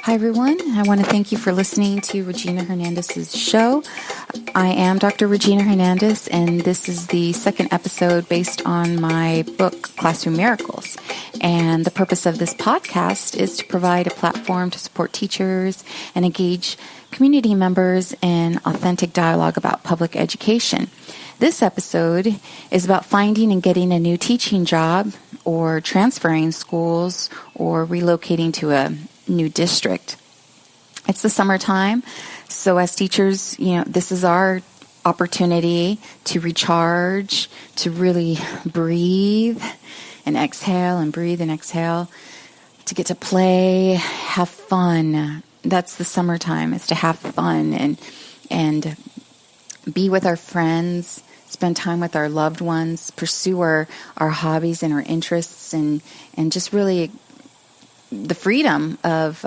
Hi, everyone. I want to thank you for listening to Regina Hernandez's show. I am Dr. Regina Hernandez, and this is the second episode based on my book, Classroom Miracles. And the purpose of this podcast is to provide a platform to support teachers and engage community members in authentic dialogue about public education. This episode is about finding and getting a new teaching job, or transferring schools, or relocating to a new district. It's the summertime, so as teachers, this is our opportunity to recharge, to really breathe and exhale and breathe and exhale, to get to play, have fun. That's the summertime, is to have fun and be with our friends, spend time with our loved ones, pursue our hobbies and our interests, and just really the freedom of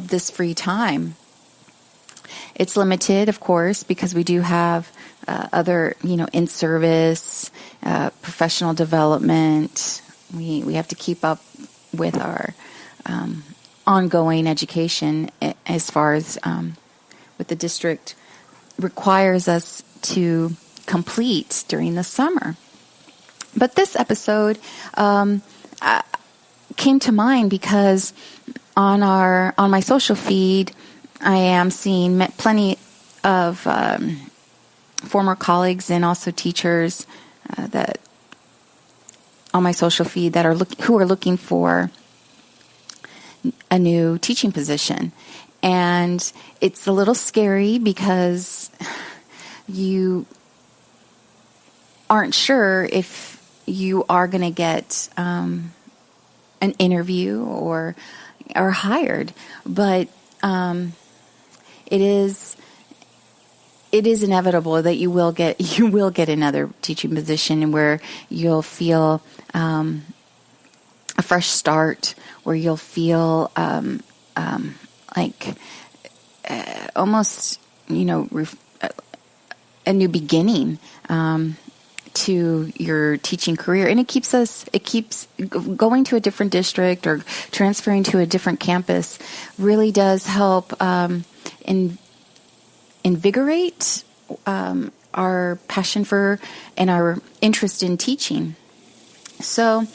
this free time. It's limited, of course, because we do have other, in-service, professional development. We have to keep up with our ongoing education as far as what the district requires us to complete during the summer. But this episode came to mind because on my social feed, I am seeing plenty of former colleagues and also teachers that on my social feed that who are looking for a new teaching position. And it's a little scary because you aren't sure if you are going to get an interview or hired, but it is inevitable that you will get another teaching position where you'll feel a fresh start, where you'll feel like almost a new beginning to your teaching career. And it keeps going to a different district or transferring to a different campus really does help invigorate our passion for and our interest in teaching. So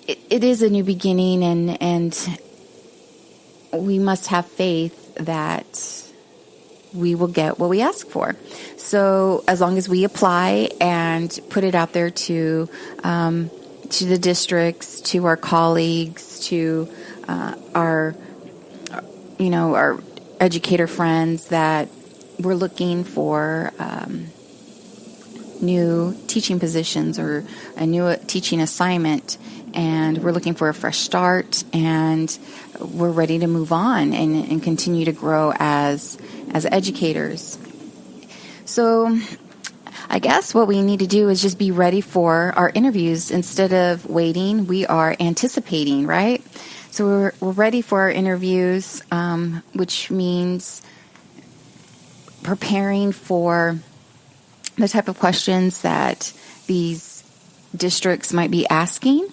it is a new beginning, and we must have faith that we will get what we ask for. So as long as we apply and put it out there to the districts, to our colleagues, to our educator friends, that we're looking for new teaching positions or a new teaching assignment, and we're looking for a fresh start, and we're ready to move on and continue to grow as educators. So I guess what we need to do is just be ready for our interviews. Instead of waiting, we are anticipating, right? So we're ready for our interviews, which means preparing for the type of questions that these districts might be asking.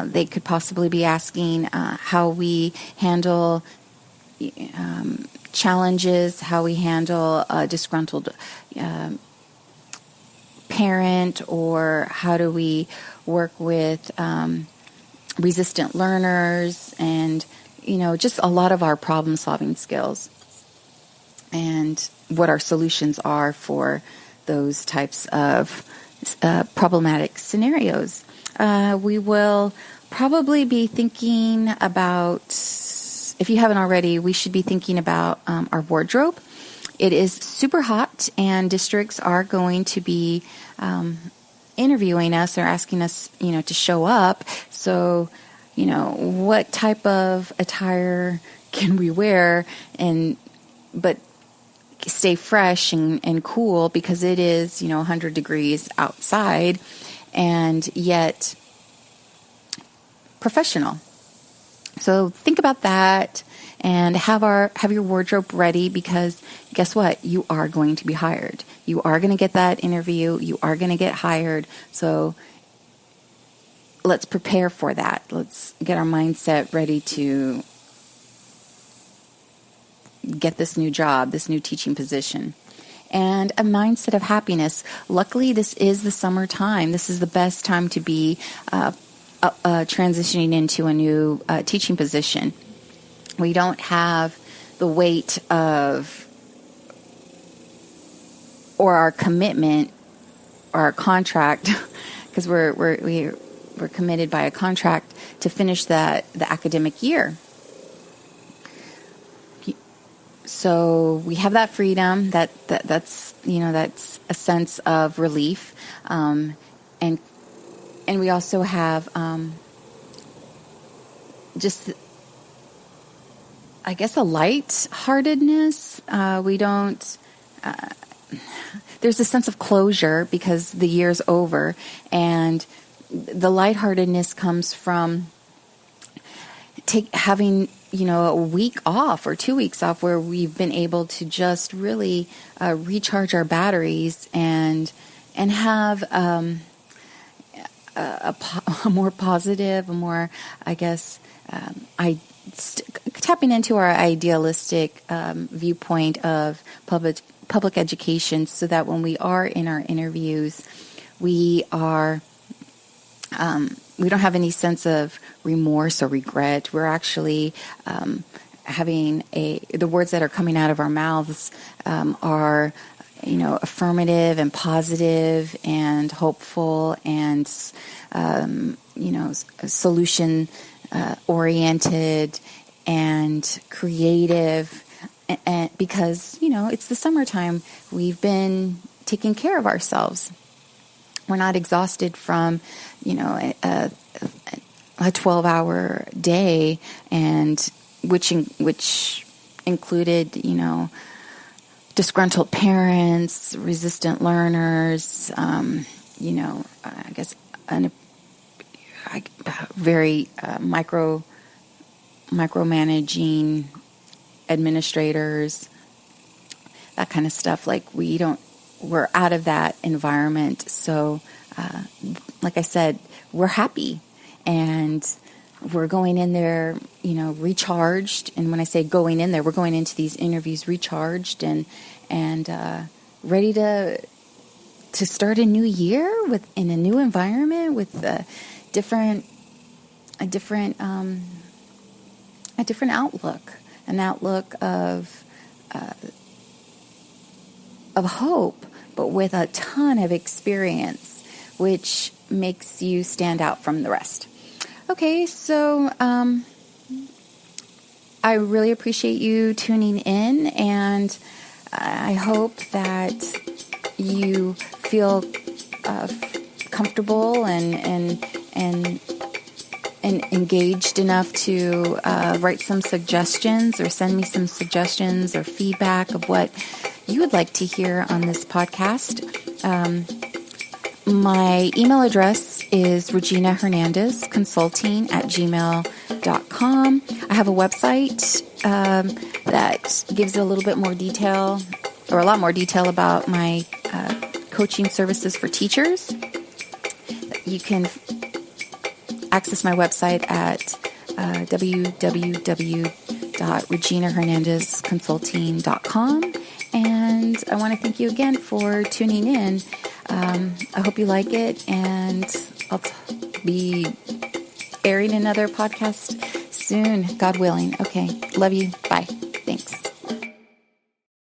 They could possibly be asking how we handle challenges, how we handle a disgruntled parent, or how do we work with resistant learners, and just a lot of our problem-solving skills, and what our solutions are for those types of problematic scenarios. We will probably be thinking about, if you haven't already, we should be thinking about our wardrobe. It is super hot, and districts are going to be interviewing us or asking us, to show up. So, what type of attire can we wear but stay fresh and cool, because it is, 100 degrees outside, and yet professional. So think about that and have your wardrobe ready, because guess what? You are going to be hired. You are going to get that interview. You are going to get hired. So let's prepare for that. Let's get our mindset ready to get this new job, this new teaching position. And a mindset of happiness. Luckily, this is the summertime. This is the best time to be transitioning into a new teaching position. We don't have the weight of, or our commitment, or our contract, because we're committed by a contract to finish the academic year. So we have that freedom. That's that's a sense of relief, and we also have just, I guess, a lightheartedness. We don't. There's a sense of closure because the year's over, and the lightheartedness comes from having a week off or 2 weeks off where we've been able to just really recharge our batteries and have a more positive, a more, I guess, tapping into our idealistic viewpoint of public education, so that when we are in our interviews, we don't have any sense of remorse or regret. We're actually having the words that are coming out of our mouths are, affirmative and positive and hopeful and, solution oriented and creative. And because, it's the summertime, we've been taking care of ourselves. We're not exhausted from, a 12-hour day, and which included, disgruntled parents, resistant learners, I guess very micromanaging administrators, that kind of stuff. Like we're out of that environment. So, like I said, we're happy, and we're going in there, recharged. And when I say going in there, we're going into these interviews recharged and ready to start a new year in a new environment with a different outlook, an outlook of hope, but with a ton of experience, which makes you stand out from the rest. Okay, so I really appreciate you tuning in, and I hope that you feel comfortable and engaged enough to write some suggestions or send me some suggestions or feedback of what you would like to hear on this podcast. My email address is Regina Hernandez Consulting @gmail.com. I have a website that gives a little bit more detail, or a lot more detail, about my coaching services for teachers. You can access my website at www.reginahernandezconsulting.com. And I want to thank you again for tuning in. I hope you like it, and I'll be airing another podcast soon, God willing. Okay, love you. Bye.